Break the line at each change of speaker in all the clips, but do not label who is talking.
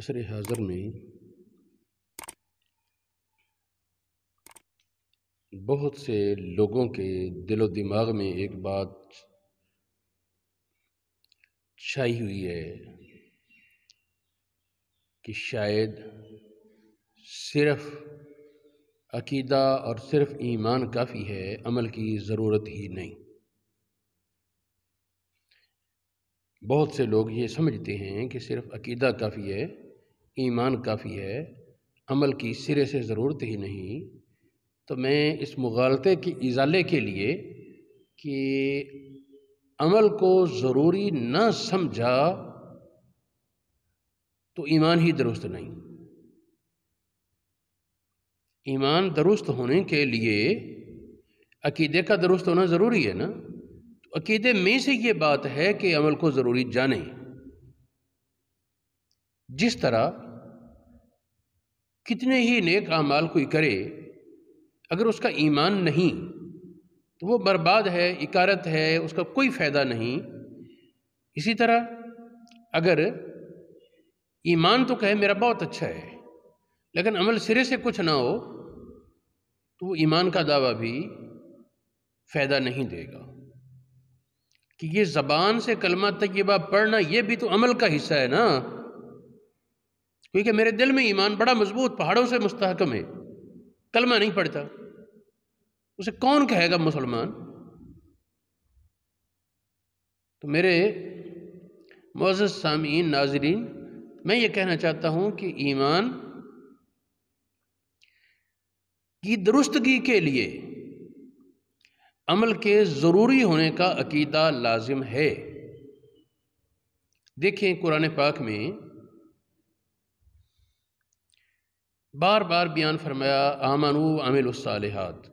عصر حاضر میں بہت سے لوگوں کے دل و دماغ میں ایک بات چھائی ہوئی ہے کہ شاید صرف عقیدہ اور صرف ایمان کافی ہے، عمل کی ضرورت ہی نہیں۔ بہت سے لوگ یہ سمجھتے ہیں کہ صرف عقیدہ کافی ہے، ایمان کافی ہے، عمل کی سرے سے ضرورت ہی نہیں۔ تو میں اس مغالطے کی ازالے کے لیے کہ عمل کو ضروری نہ سمجھا تو ایمان ہی درست نہیں۔ ایمان درست ہونے کے لیے عقیدے کا درست ہونا ضروری ہے نا۔ تو عقیدے میں سے یہ بات ہے کہ عمل کو ضروری جانیں۔ جس طرح کتنے ہی نیک اعمال کوئی کرے، اگر اس کا ایمان نہیں تو وہ برباد ہے، اکارت ہے، اس کا کوئی فائدہ نہیں۔ اسی طرح اگر ایمان تو کہے میرا بہت اچھا ہے، لیکن عمل سرے سے کچھ نہ ہو تو وہ ایمان کا دعویٰ بھی فائدہ نہیں دے گا۔ کہ یہ زبان سے کلمہ طیبہ پڑھنا یہ بھی تو عمل کا حصہ ہے نا۔ کیونکہ میرے دل میں ایمان بڑا مضبوط پہاڑوں سے مستحکم ہے، کلمہ نہیں پڑھتا، اسے کون کہے گا مسلمان؟ تو میرے معزز سامعین، ناظرین، میں یہ کہنا چاہتا ہوں کہ ایمان کی درستگی کے لیے عمل کے ضروری ہونے کا عقیدہ لازم ہے۔ دیکھیں قرآن پاک میں بار بار بیان فرمایا آمنوا وعملوا الصالحات،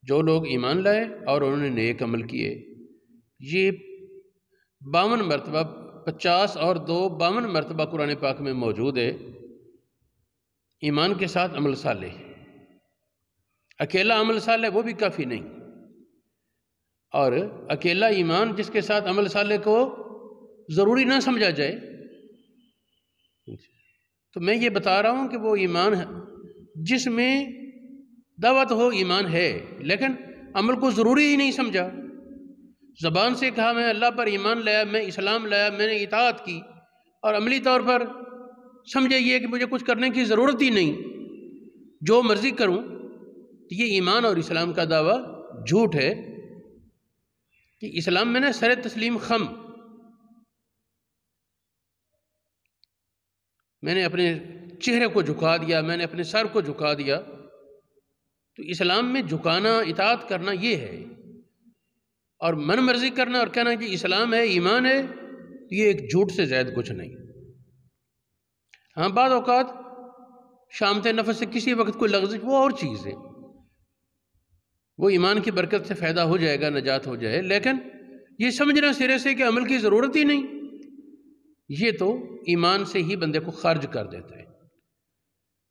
جو لوگ ایمان لائے اور انہوں نے نیک عمل کیے۔ یہ 52 مرتبہ، 50 اور 2 52 مرتبہ قرآن پاک میں موجود ہے۔ ایمان کے ساتھ عمل صالح، اکیلا عمل صالح وہ بھی کافی نہیں، اور اکیلا ایمان جس کے ساتھ عمل صالح کو ضروری نہ سمجھا جائے۔ تو میں یہ بتا رہا ہوں کہ وہ ایمان ہے جس میں دعوت ہو ایمان ہے، لیکن عمل کو ضروری ہی نہیں سمجھا۔ زبان سے کہا میں اللہ پر ایمان لایا، میں اسلام لایا، میں نے اطاعت کی، اور عملی طور پر سمجھے یہ کہ مجھے کچھ کرنے کی ضرورت ہی نہیں، جو مرضی کروں۔ تو یہ ایمان اور اسلام کا دعویٰ جھوٹ ہے۔ کہ اسلام میں نے سر تسلیم خم، میں نے اپنے چہرے کو جھکا دیا، میں نے اپنے سر کو جھکا دیا۔ تو اسلام میں جھکانا، اطاعت کرنا یہ ہے، اور من مرضی کرنا اور کہنا کہ اسلام ہے، ایمان ہے، یہ ایک جھوٹ سے زائد کچھ نہیں۔ ہاں بعض اوقات شامت نفس سے کسی وقت کوئی لغزش، وہ اور چیز ہے، وہ ایمان کی برکت سے فائدہ ہو جائے گا، نجات ہو جائے، لیکن یہ سمجھنا سرے سے کہ عمل کی ضرورت ہی نہیں، یہ تو ایمان سے ہی بندے کو خارج کر دیتا ہے۔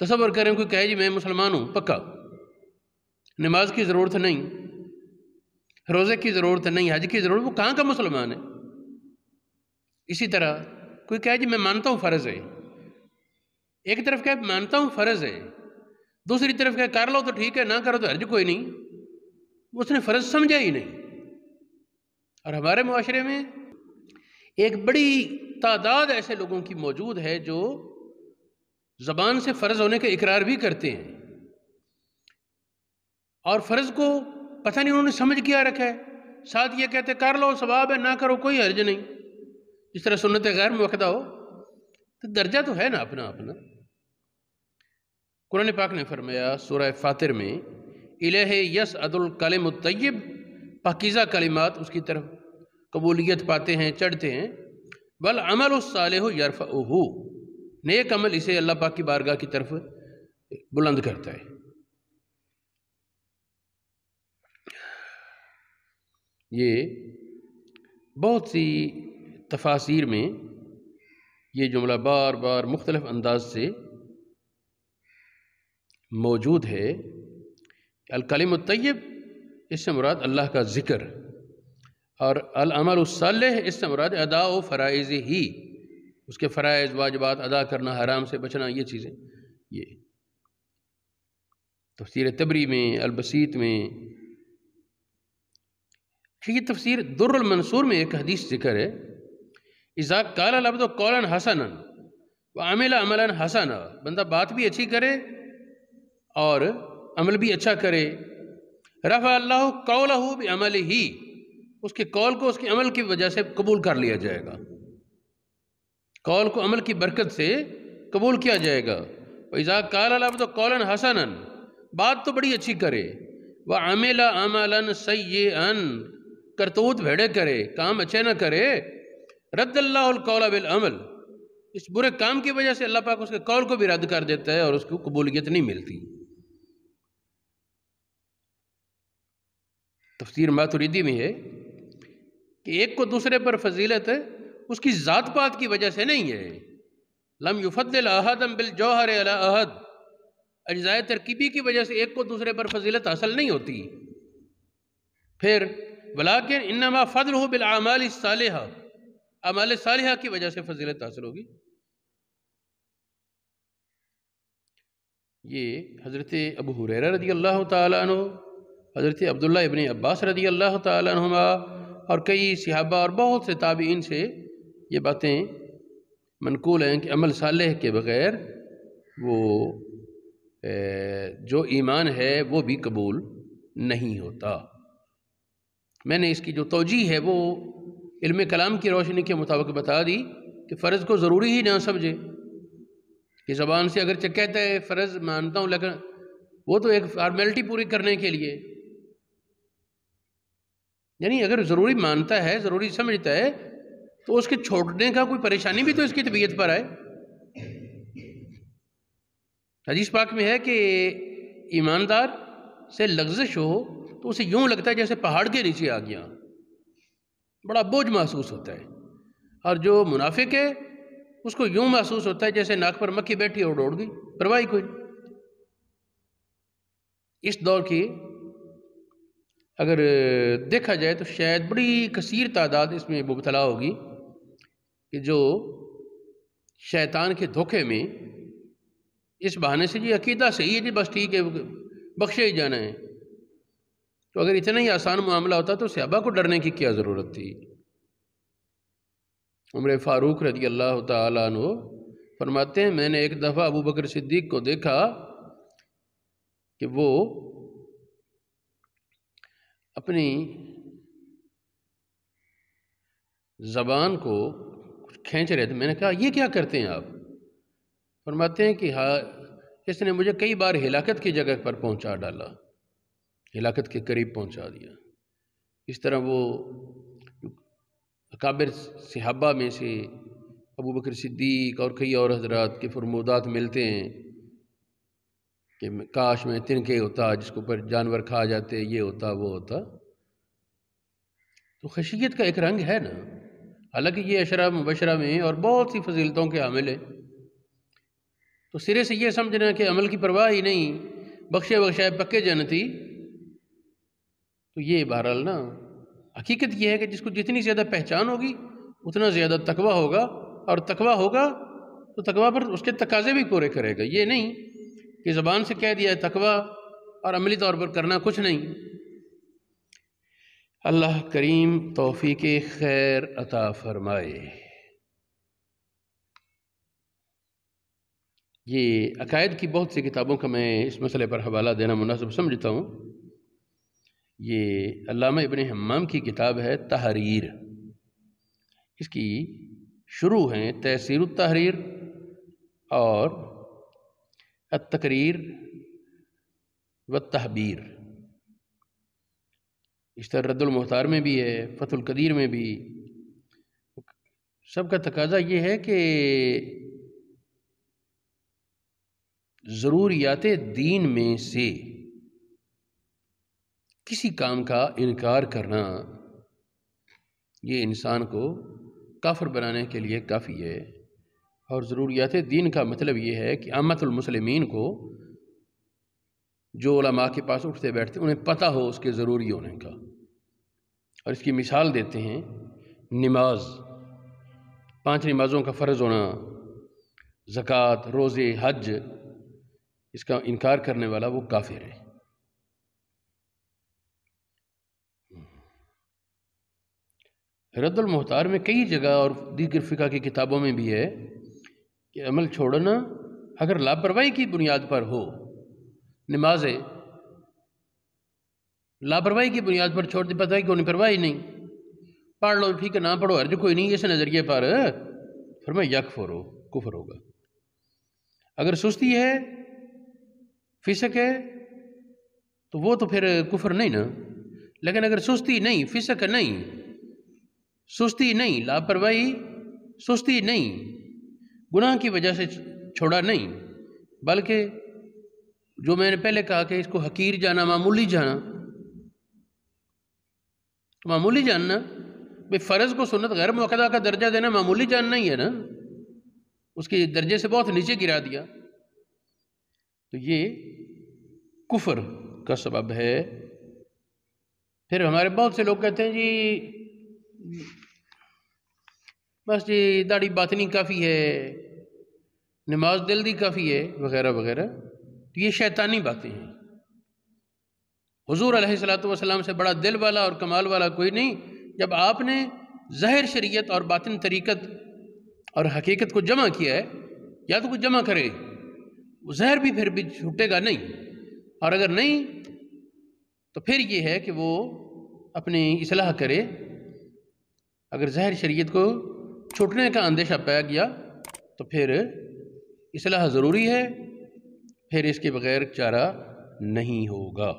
تصور کریں کوئی کہے جی میں مسلمان ہوں پکا، نماز کی ضرورت نہیں، روزے کی ضرورت نہیں، حج کی ضرورت، وہ کہاں کا مسلمان ہے؟ اسی طرح کوئی کہے جی میں مانتا ہوں فرض ہے، ایک طرف کہے مانتا ہوں فرض ہے، دوسری طرف کہے کر لو تو ٹھیک ہے، نہ کرو تو حرج کوئی نہیں، اس نے فرض سمجھا ہی نہیں۔ اور ہمارے معاشرے میں ایک بڑی تعداد ایسے لوگوں کی موجود ہے جو زبان سے فرض ہونے کا اقرار بھی کرتے ہیں، اور فرض کو پتہ نہیں انہوں نے سمجھ کیا رکھا ہے، ساتھ یہ کہتے کر لو ثواب ہے، نہ کرو کوئی حرج نہیں، جس طرح سنت غیر موقع ہو۔ تو درجہ تو ہے نا اپنا اپنا۔ قرآن پاک نے فرمایا سورہ فاطر میں الہ یصعد الکلم الطیب، پاکیزہ کلمات اس کی طرف قبولیت پاتے ہیں، چڑھتے ہیں، والعمل الصالح یرفعہ، نیک عمل اسے اللہ پاک کی بارگاہ کی طرف بلند کرتا ہے۔ یہ بہت سی تفاسیر میں یہ جملہ بار بار مختلف انداز سے موجود ہے۔ الکلم الطیب اس سے مراد اللہ کا ذکر، اور العمل الصالح اس سے مراد ادا و فرائض ہی، اس کے فرائض واجبات ادا کرنا، حرام سے بچنا، یہ چیزیں. یہ تفسیر تبری میں، البسیط میں. یہ تفسیر در المنصور میں ایک حدیث ذکر ہے، اذا قال العبد قولا حسنا وعمل عملا حسنا، بندہ بات بھی اچھی کرے اور عمل بھی اچھا کرے، رفع اللہ قولہ بعملہ، اس کے قول کو اس کے عمل کی وجہ سے قبول کر لیا جائے گا، قول کو عمل کی برکت سے قبول کیا جائے گا. وَإِذَا قَالَ الْعَبْدُ قَوْلًا حَسَنًا، بات تو بڑی اچھی کرے، وَعَمِلَ عَمَلًا سَيِّئًا، کرتوت بھیڑے کرے، کام اچھے نہ کرے، رد اللہ القول بالعمل، اس برے کام کی وجہ سے اللہ پاک اس کے قول کو بھی رد کر دیتا ہے اور اس کو قبولیت نہیں ملتی. تفسیر ماتریدی میں ہے کہ ایک کو دوسرے پر فضیلت ہے اس کی ذات پات کی وجہ سے نہیں ہے. لم یفضل احدا بالجوہر علی احد، اجزائے ترکیبی کی وجہ سے ایک کو دوسرے پر فضیلت حاصل نہیں ہوتی. پھر ولیکن انما فضلہ بالاعمال الصالحہ، اعمال صالحہ کی وجہ سے فضیلت حاصل ہوگی. یہ حضرت ابو ہریرہ رضی اللہ تعالیٰ عنہ، حضرت عبداللہ ابن عباس رضی اللہ تعالیٰ عنہما اور کئی صحابہ اور بہت سے تابعین سے یہ باتیں منقول ہیں کہ عمل صالح کے بغیر وہ جو ایمان ہے وہ بھی قبول نہیں ہوتا. میں نے اس کی جو توجیہ ہے وہ علم کلام کی روشنی کے مطابق بتا دی کہ فرض کو ضروری ہی نہ سمجھے، کہ زبان سے اگرچہ کہتا ہے فرض مانتا ہوں لیکن وہ تو ایک فارمیلٹی پوری کرنے کے لیے، یعنی اگر ضروری مانتا ہے، ضروری سمجھتا ہے تو اس کے چھوڑنے کا کوئی پریشانی بھی تو اس کی طبیعت پر آئے. حدیث پاک میں ہے کہ ایماندار سے لغزش ہو تو اسے یوں لگتا ہے جیسے پہاڑ کے نیچے آ گیا، بڑا بوجھ محسوس ہوتا ہے. اور جو منافق ہے اس کو یوں محسوس ہوتا ہے جیسے ناک پر مکھی بیٹھی اور دوڑ گئی، پرواہ کوئی نہیں. اس دور کی اگر دیکھا جائے تو شاید بڑی کثیر تعداد اس میں مبتلا ہوگی کہ جو شیطان کے دھوکے میں اس بہانے سے جی عقیدہ صحیح ہے، جی بس ٹھیک ہے بخشے ہی جانا ہے. تو اگر اتنا ہی آسان معاملہ ہوتا تو صحابہ کو ڈرنے کی کیا ضرورت تھی. عمر فاروق رضی اللہ تعالیٰ عنہ فرماتے ہیں میں نے ایک دفعہ ابو بکر صدیق کو دیکھا کہ وہ اپنی زبان کو کھینچ رہے تھے. میں نے کہا یہ کیا کرتے ہیں آپ؟ فرماتے ہیں کہ ہاں اس نے مجھے کئی بار ہلاکت کی جگہ پر پہنچا ڈالا، ہلاکت کے قریب پہنچا دیا. اس طرح وہ اکابر صحابہ میں سے ابو بکر صدیق اور کئی اور حضرات کے فرمودات ملتے ہیں کہ کاش میں تنکے ہوتا جس کو پر جانور کھا جاتے، یہ ہوتا وہ ہوتا. تو خشیت کا ایک رنگ ہے نا، حالانکہ یہ اشرا مبشرہ میں اور بہت سی فضیلتوں کے حامل ہے. تو سرے سے یہ سمجھنا کہ عمل کی پرواہ ہی نہیں، بخشے بخشائے پکے جنتی، تو یہ بہرحال نا حقیقت یہ ہے کہ جس کو جتنی زیادہ پہچان ہوگی اتنا زیادہ تقویٰ ہوگا، اور تقویٰ ہوگا تو تقویٰ پر اس کے تقاضے بھی پورے کرے گا. یہ نہیں کہ زبان سے کہہ دیا ہے تقویٰ اور عملی طور پر کرنا کچھ نہیں. اللہ کریم توفیق خیر عطا فرمائے. یہ عقائد کی بہت سی کتابوں کا میں اس مسئلے پر حوالہ دینا مناسب سمجھتا ہوں. یہ علامہ ابن حمام کی کتاب ہے تحریر، اس کی شروع ہیں تیسیر التحریر اور التقریر والتحبیر. اس طرح رد المختار میں بھی ہے، فتح القدیر میں بھی. سب کا تقاضا یہ ہے کہ ضروریات دین میں سے کسی کام کا انکار کرنا یہ انسان کو کافر بنانے کے لیے کافی ہے. اور ضروریات دین کا مطلب یہ ہے کہ عامت المسلمین کو جو علماء کے پاس اٹھتے بیٹھتے انہیں پتہ ہو اس کے ضروری ہونے کا. اور اس کی مثال دیتے ہیں نماز. 5 نمازوں کا فرض ہونا، زکوٰۃ، روزے، حج، اس کا انکار کرنے والا وہ کافر ہے۔ رد المحتار میں کئی جگہ اور دیگر فقہ کی کتابوں میں بھی ہے کہ عمل چھوڑنا اگر لاپرواہی کی بنیاد پر ہو، نمازیں لاپرواہی کی بنیاد پر چھوڑ دی، پتہ ہے کہ انہیں پرواہی نہیں، پڑھ لو ٹھیک ہے، نہ پڑھو حرج کوئی نہیں، اس نظریے پر فرمایا یکفر ہو، کفر ہوگا۔ اگر سستی ہے، فسق ہے، تو وہ تو پھر کفر نہیں نا۔ لیکن اگر سستی نہیں، فسق نہیں، سستی نہیں، لاپرواہی، سستی نہیں، گناہ کی وجہ سے چھوڑا نہیں، بلکہ جو میں نے پہلے کہا کہ اس کو حقیر جانا، معمولی جانا، معمولی جاننا، بھئی فرض کو سنت غیر مؤکدہ کا درجہ دینا معمولی جاننا ہی ہے نا، اس کے درجے سے بہت نیچے گرا دیا، تو یہ کفر کا سبب ہے۔ پھر ہمارے بہت سے لوگ کہتے ہیں جی بس جی داڑھی باطنی کافی ہے، نماز دل دی کافی ہے، وغیرہ وغیرہ، تو یہ شیطانی باتیں ہیں۔ حضور علیہ الصلوۃ سے بڑا دل والا اور کمال والا کوئی نہیں۔ جب آپ نے ظاہر شریعت اور باطن طریقت اور حقیقت کو جمع کیا ہے، یا تو کچھ جمع کرے، وہ ظاہر بھی پھر بھی چھوٹے گا نہیں، اور اگر نہیں تو پھر یہ ہے کہ وہ اپنی اصلاح کرے۔ اگر ظاہر شریعت کو چھوٹنے کا اندیشہ پایا گیا تو پھر اصلاح ضروری ہے، پھر اس کے بغیر چارہ نہیں ہوگا۔